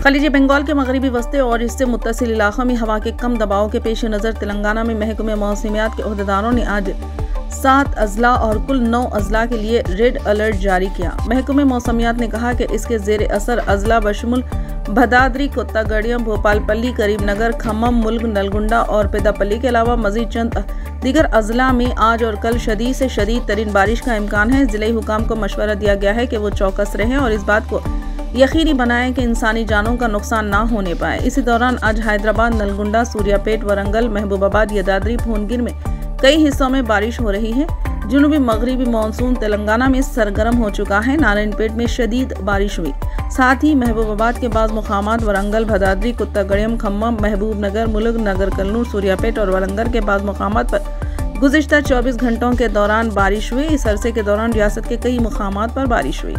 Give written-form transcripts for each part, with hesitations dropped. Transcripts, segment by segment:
खलीज बंगाल के मगरबी वस्ते और इससे मुत्तसिल इलाकों में हवा के कम दबाव के पेश नज़र तेलंगाना में महकमे मौसमियात के अहदेदारों ने आज 7 अजला और कुल 9 अजला के लिए रेड अलर्ट जारी किया। महकमे मौसमियात ने कहा कि इसके जेर असर अजला बशमुल भदाद्री, कोत्तागड़ियम, भोपालपल्ली, करीमनगर, खम्मम, मुल्क, नलगुंडा और पेदापल्ली के अलावा मजीद चंद दीगर अजला में आज और कल शदीद से शदीद तरीन बारिश का इम्कान है। जिले हुकाम को मशवरा दिया गया है कि वो चौकस रहें और इस बात को यकीनी बनाएं कि इंसानी जानों का नुकसान ना होने पाए। इसी दौरान आज हैदराबाद, नलगुंडा, सूर्यापेट, वरंगल, महबूबाबाद, यदाद्री, भुवनगिर में कई हिस्सों में बारिश हो रही है। जुनूबी मगरबी मानसून तेलंगाना में सरगर्म हो चुका है। नारायणपेट में शदीद बारिश हुई। साथ ही महबूबाबाद के बाद मुकामात वरंगल, भदाद्री, कोत्तागड़ियम, खम्मम, महबूब नगर, मुलुग, नगर कल्लूर, सूर्यापेट और वलंगर के बाद मुकामात पर गुज़िश्ता 24 घंटों के दौरान बारिश हुई। इस अरसे के दौरान रियासत के कई मुकामात पर बारिश हुई।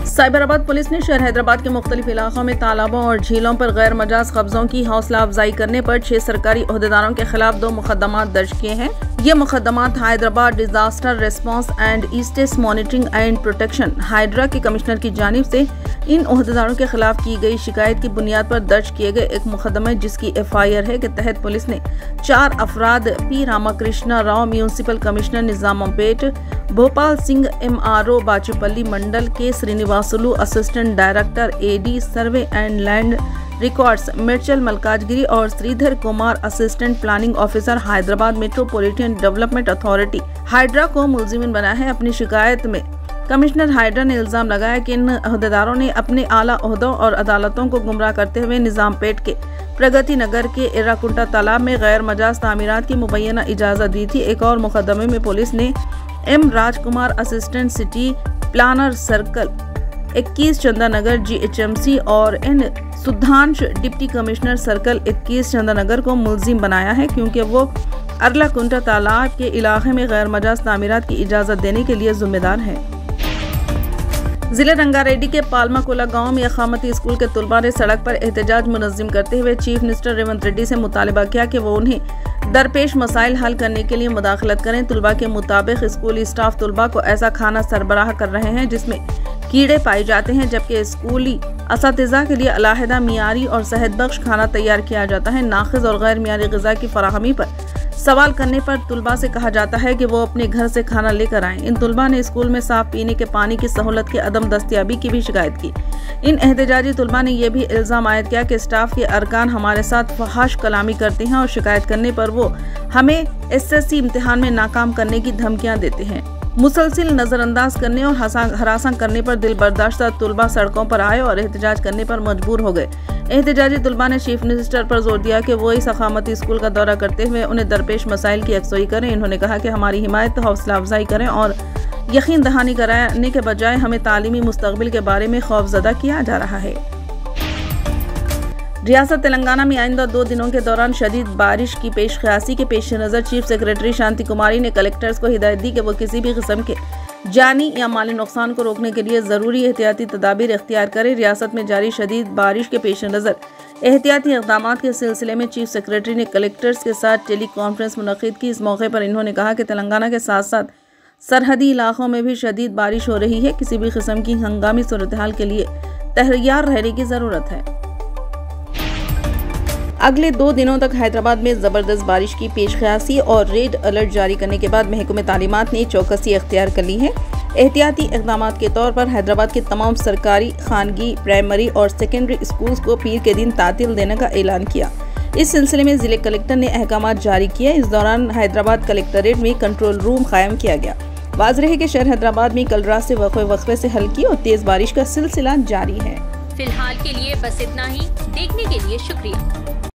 साइबराबाद पुलिस ने शहर हैदराबाद के मुख्तलिफ इलाकों में तालाबों और झीलों पर गैर मजाज कब्जों की हौसला अफजाई करने पर 6 सरकारी ओहदेदारों के खिलाफ 2 मुकदमात दर्ज किए हैं। ये मुकदमात Hyderabad disaster response and assets monitoring and protection Hydraa के कमिश्नर की जानिब से इन ओहदेदारों के खिलाफ की गई शिकायत की बुनियाद पर दर्ज किए गए एक मुकदमा जिसकी FIR है के तहत पुलिस ने 4 अफराद P Ramakrishna Rao, municipal commissioner Nizampet, Bhopal Singh, MRO Bachupally mandal के, Srinivasulu assistant director AD survey and land records मिर्चल मलकाजगिरी और Sridhar Kumar assistant planning officer Hyderabad metropolitan development authority Hydraa को मुलजिम बना है। अपनी शिकायत में कमिश्नर हाइड्रा ने इल्जाम लगाया कि इन अहदेदारों ने अपने आला ओहदों और अदालतों को गुमराह करते हुए निजामपेट के प्रगति नगर के इराकुंटा तालाब में गैर मजाज तामीरात की मुबैना इजाजत दी थी। एक और मुकदमे में पुलिस ने M Rajkumar assistant city planner circle 21 Chandanagar GHMC और N Sudhansh deputy commissioner circle 21 Chandanagar को मुलजिम बनाया है क्योंकि वो अरलाकुंटा तालाब के इलाके में गैर मजाज तामीरात की इजाजत देने के लिए जिम्मेदार है। जिले रंगारेड्डी के पालमाकोला गांव में अकामती स्कूल के तुलबा ने सड़क पर एहतजाज मुनज़्ज़म करते हुए चीफ मिनिस्टर रेवंत रेड्डी से मुतालबा किया कि वो उन्हें दरपेश मसाइल हल करने के लिए मुदाखलत करें। तुलबा के मुताबिक स्कूली स्टाफ तुलबा को ऐसा खाना सरबराह कर रहे हैं जिसमें कीड़े पाए जाते हैं, जबकि स्कूली असातिज़ा के लिए अलहदा मियारी और सेहत बख्श खाना तैयार किया जाता है। नाक़िज़ और गैर मियारी ग़िज़ा की फराहमी पर सवाल करने पर तुलबा से कहा जाता है कि वो अपने घर से खाना लेकर आएं। इन तुलबा ने स्कूल में साफ पीने के पानी की सहूलत के अदम दस्तियाबी की भी शिकायत की। इन एहतजाजी तुलबा ने यह भी इल्ज़ाम आयद किया कि स्टाफ के अरकान हमारे साथ फहाश कलामी करते हैं और शिकायत करने पर वो हमें SSC इम्तिहान में नाकाम करने की धमकियां देते हैं। मुसलसिल नजरअंदाज करने और हरासा करने पर दिल बर्दाश्त तुलबा सड़कों पर आए और एहतजाज करने पर मजबूर हो गए। एहतजाजी तुलबा ने चीफ मिनिस्टर पर जोर दिया कि वो इस अकामती स्कूल का दौरा करते हुए उन्हें दरपेश मसाइल की यकसोई करें। इन्होंने कहा कि हमारी हिमायत हौसला अफजाई करें और यकीन दहानी कराने के बजाय हमें तालीमी मुस्तकबिल के बारे में खौफजदा किया जा रहा है। रियासत तेलंगाना में आइंदा 2 दिनों के दौरान शदीद बारिश की पेशकयासी के पेश नज़र चीफ सेक्रेटरी शांति कुमारी ने कलेक्टर्स को हिदायत दी कि वो किसी भी किस्म के जानी या माली नुकसान को रोकने के लिए ज़रूरी एहतियाती तदाबीर इख्तियार करें। रियासत में जारी शदीद बारिश के पेश नज़र एहतियाती इक़दाम के सिलसिले में चीफ सेक्रेटरी ने कलेक्टर्स के साथ टेली कॉन्फ्रेंस मुनक़िद की। इस मौके पर इन्होंने कहा कि तेलंगाना के साथ साथ सरहदी इलाकों में भी शदीद बारिश हो रही है। किसी भी किस्म की हंगामी सूरत हाल के लिए तैयार रहने की ज़रूरत है। अगले 2 दिनों तक हैदराबाद में ज़बरदस्त बारिश की पेशकयासी और रेड अलर्ट जारी करने के बाद महकमे तालीमात ने चौकसी इख्तियार कर ली है। एहतियाती इक़दाम के तौर पर हैदराबाद के तमाम सरकारी, खानगी, प्राइमरी और सेकेंडरी स्कूल्स को पीर के दिन तातील देने का ऐलान किया। इस सिलसिले में जिले कलेक्टर ने अहकाम जारी किए। इस दौरान हैदराबाद कलेक्ट्रेट में कंट्रोल रूम कायम किया गया। वाज़ेह है कि शहर हैदराबाद में कल रात से वक्फे से हल्की और तेज बारिश का सिलसिला जारी है। फिलहाल के लिए बस इतना ही। देखने के लिए शुक्रिया।